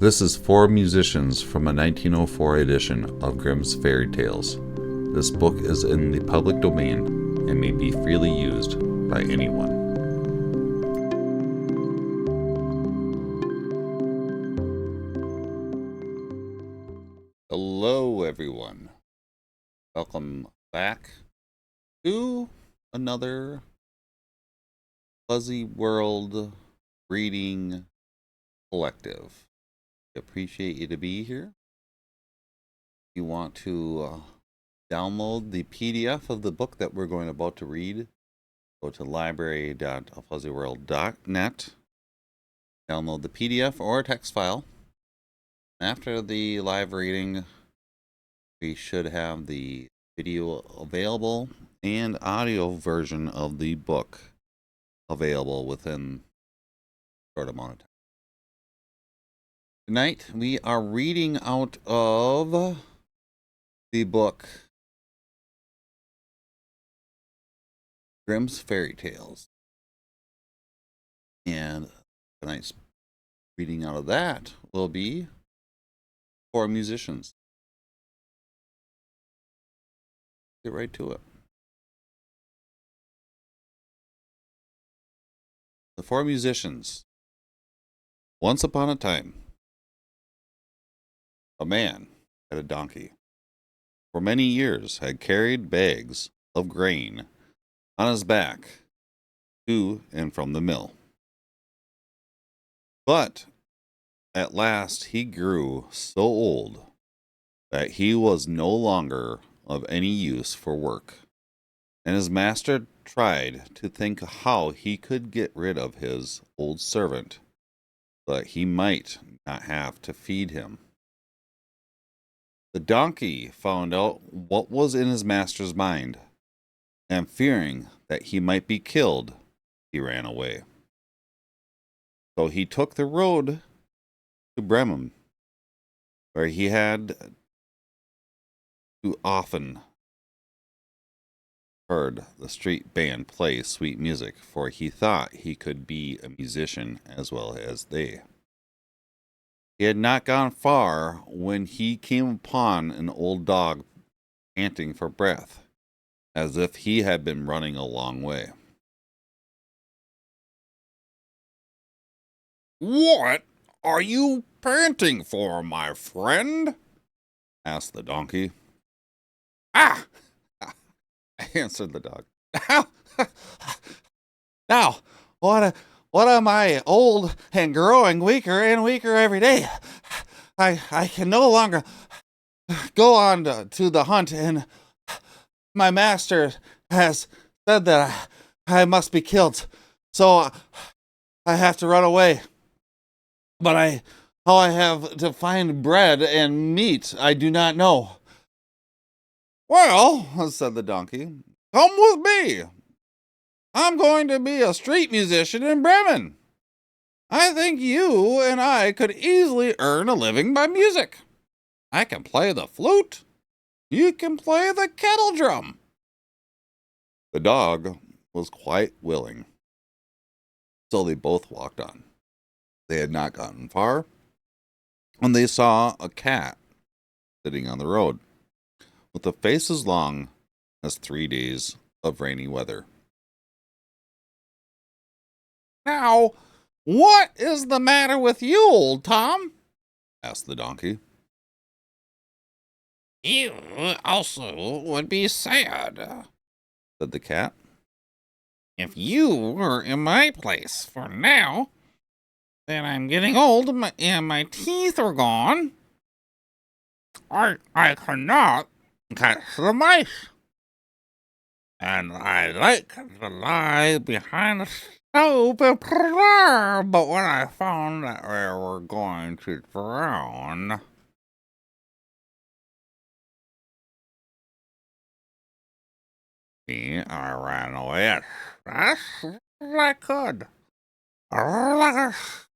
This is Four Musicians from a 1904 edition of Grimm's Fairy Tales. This book is in the public domain and may be freely used by anyone. Hello everyone. Welcome back to another AFuzzyWorld reading collective. I appreciate you to be here. If you want to download the PDF of the book that we're about to read, go to library.afuzzyworld.net, download the PDF or text file. After the live reading, we should have the video available and audio version of the book available within a short amount of time. Tonight we are reading out of the book Grimm's Fairy Tales, and tonight's reading out of that will be Four Musicians. Get right to it. The Four Musicians. Once upon a time, a man had a donkey. For many years had carried bags of grain on his back to and from the mill. But at last he grew so old that he was no longer of any use for work, and his master tried to think how he could get rid of his old servant, so that he might not have to feed him. The donkey found out what was in his master's mind, and fearing that he might be killed, he ran away. So he took the road to Bremen, where he had too often heard the street band play sweet music, for he thought he could be a musician as well as they. He had not gone far when he came upon an old dog panting for breath, as if he had been running a long way. "What are you panting for, my friend?" asked the donkey. "Ah!" answered the dog. "Now, what am I, old and growing weaker and weaker every day? I can no longer go on to the hunt, and my master has said that I must be killed, so I have to run away. But how I have to find bread and meat, I do not know." "Well," said the donkey, "come with me. I'm going to be a street musician in Bremen. I think you and I could easily earn a living by music. I can play the flute. You can play the kettle drum." The dog was quite willing, so they both walked on. They had not gotten far when they saw a cat sitting on the road, with a face as long as 3 days of rainy weather. "Now, what is the matter with you, old Tom?" asked the donkey. "You also would be sad," said the cat, "if you were in my place, for now that I'm getting old and my teeth are gone, I cannot catch the mice. And I like to lie behind the stove and purr, but when I found that we were going to drown, I ran away as fast as I could. Alas,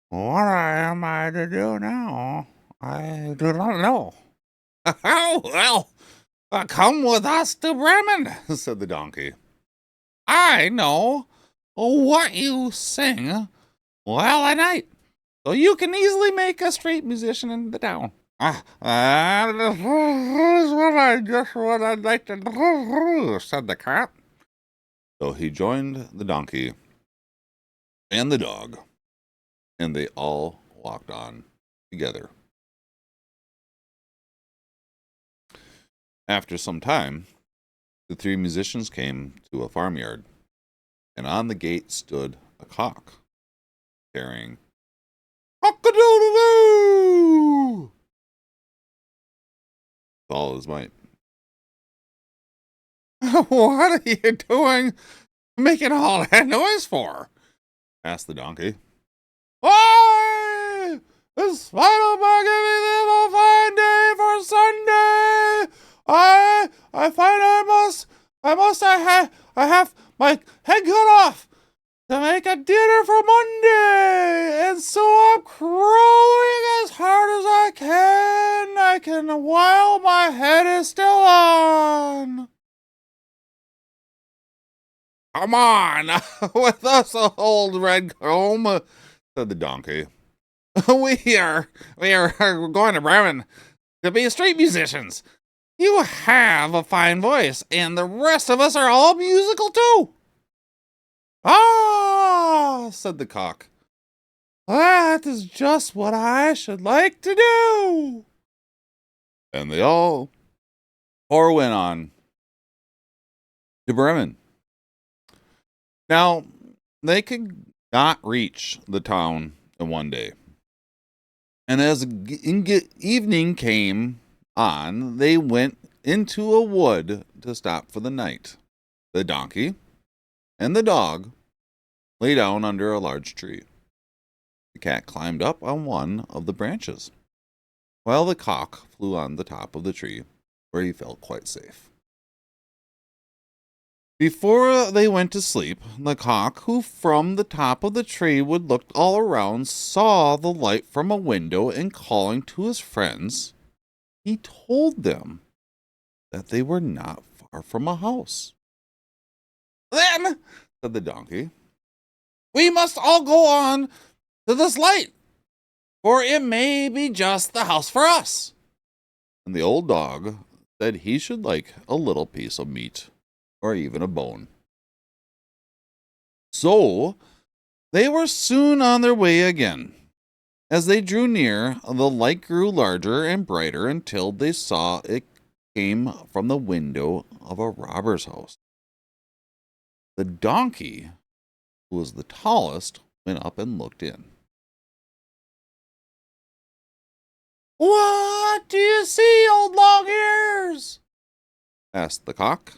what am I to do now? I do not know." "Oh, well, come with us to Bremen," said the donkey. "I know what you sing well at night, so you can easily make a street musician in the town. This is what I'd like to do, said the cat. So he joined the donkey and the dog, and they all walked on together. After some time, the three musicians came to a farmyard, and on the gate stood a cock, carrying cock-a-doodle-doo with all his might. What are you doing, making all that noise for? Asked the donkey. Why, in spite of my giving them a fine day for Sunday, I find I have my head cut off to make a dinner for Monday, and so I'm crowing as hard as I can while my head is still on. Come on, with us, old red comb, said the donkey. We are going to Bremen to be street musicians. You have a fine voice, and the rest of us are all musical too. Ah, said the cock. That is just what I should like to do. And they all went on to Bremen. Now, they could not reach the town in one day. And as evening came on, they went into a wood to stop for the night. The donkey and the dog lay down under a large tree. The cat climbed up on one of the branches, while the cock flew on the top of the tree, where he felt quite safe. Before they went to sleep, the cock, who from the top of the tree would look all around, saw the light from a window, and calling to his friends, he told them that they were not far from a house. Then, said the donkey, we must all go on to this light, for it may be just the house for us. And the old dog said he should like a little piece of meat, or even a bone. So they were soon on their way again. As they drew near, the light grew larger and brighter until they saw it came from the window of a robber's house. The donkey, who was the tallest, went up and looked in. What do you see, old long ears? Asked the cock.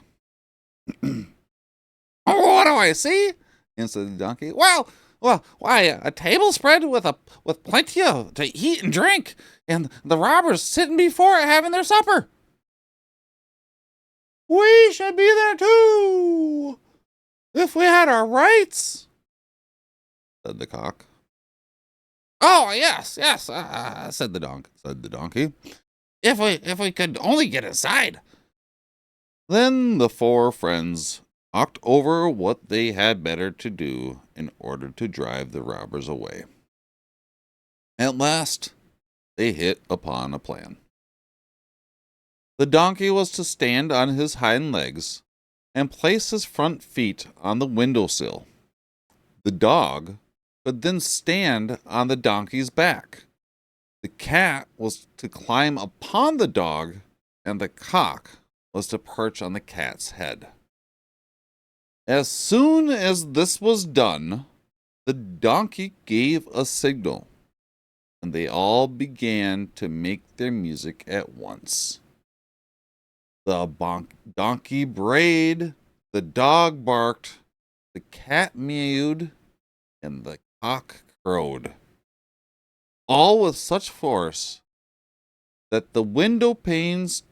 What do I see? Answered the donkey. Well, why, a table spread with plenty to eat and drink, and the robbers sitting before it having their supper. We should be there too, if we had our rights, said the cock. Oh, yes, said the donkey. If we could only get inside. Then the four friends talked over what they had better to do in order to drive the robbers away. At last, they hit upon a plan. The donkey was to stand on his hind legs and place his front feet on the windowsill. The dog could then stand on the donkey's back. The cat was to climb upon the dog, and the cock was to perch on the cat's head. As soon as this was done, the donkey gave a signal, and they all began to make their music at once. The donkey brayed, the dog barked, the cat mewed, and the cock crowed, all with such force that the window panes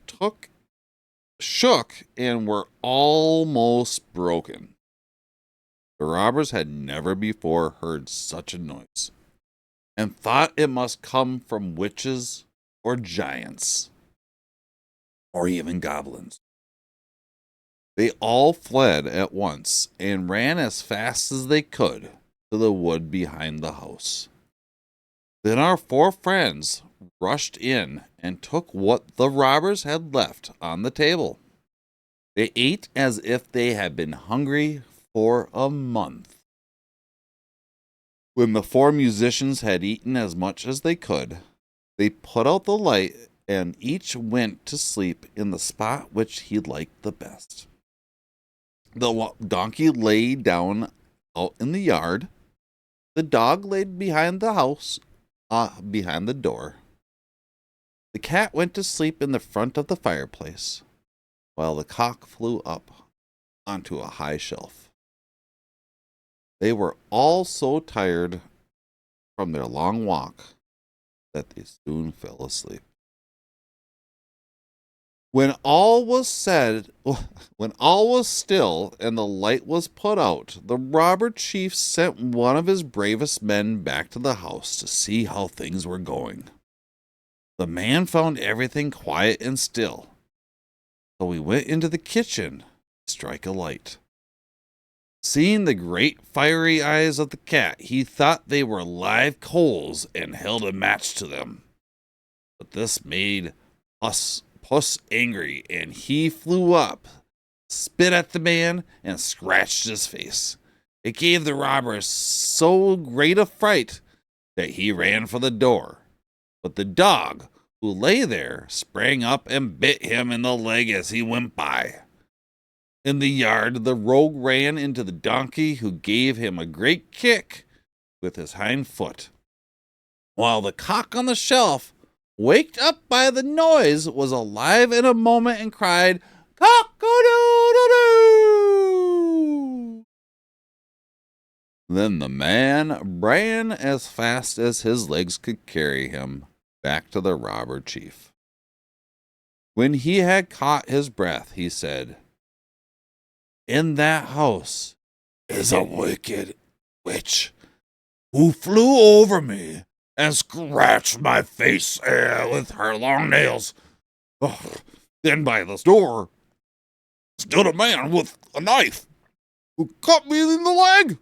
shook and were almost broken. The robbers had never before heard such a noise, and thought it must come from witches or giants, or even goblins. They all fled at once and ran as fast as they could to the wood behind the house. Then our four friends rushed in and took what the robbers had left on the table. They ate as if they had been hungry for a month. When the four musicians had eaten as much as they could, they put out the light and each went to sleep in the spot which he liked the best. The donkey lay down out in the yard. The dog laid behind the house, behind the door. The cat went to sleep in the front of the fireplace, while the cock flew up onto a high shelf. They were all so tired from their long walk that they soon fell asleep. When all was still and the light was put out, the robber chief sent one of his bravest men back to the house to see how things were going. The man found everything quiet and still, so he went into the kitchen to strike a light. Seeing the great fiery eyes of the cat, he thought they were live coals and held a match to them. But this made Puss angry, and he flew up, spit at the man, and scratched his face. It gave the robber so great a fright that he ran for the door. But the dog, who lay there, sprang up and bit him in the leg as he went by. In the yard, the rogue ran into the donkey, who gave him a great kick with his hind foot, while the cock on the shelf, waked up by the noise, was alive in a moment and cried, "Cock-a-doodle-doo!" Then the man ran as fast as his legs could carry him back to the robber chief. When he had caught his breath, he said, "In that house is a wicked witch who flew over me and scratched my face with her long nails. Then by this door stood a man with a knife who cut me in the leg.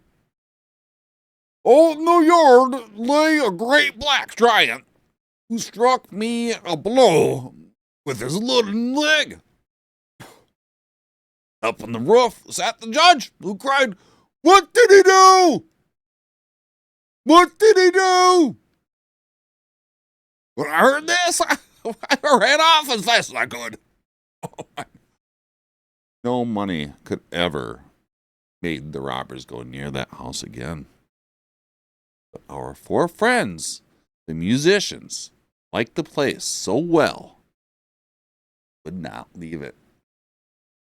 Out in the yard lay a great black giant who struck me a blow with his wooden leg. Up on the roof sat the judge, who cried, 'What did he do? What did he do?' When I heard this, I ran off as fast as I could." No money could ever made the robbers go near that house again. But our four friends, the musicians, liked the place so well, would not leave it.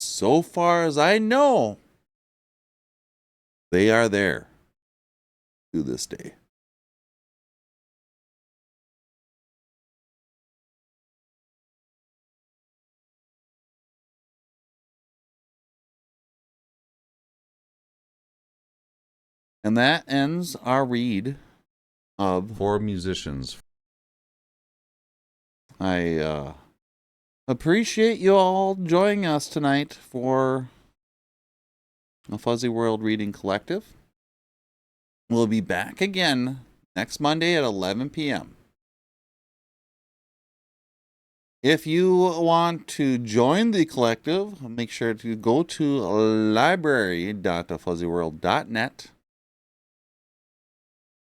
So far as I know, they are there to this day. And that ends our read of Four Musicians. I appreciate you all joining us tonight for AFuzzyWorld Reading Collective. We'll be back again next Monday at 11 p.m. If you want to join the collective, make sure to go to library.afuzzyworld.net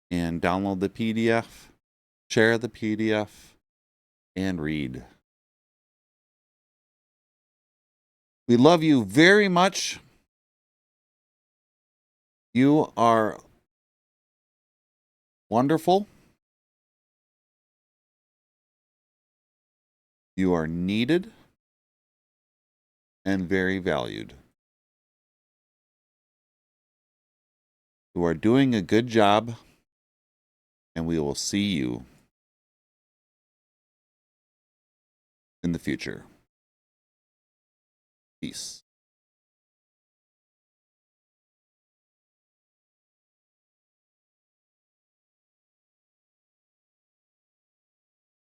and download the PDF, share the PDF, and read. We love you very much. You are wonderful. You are needed and very valued. You are doing a good job, and we will see you in the future. Peace.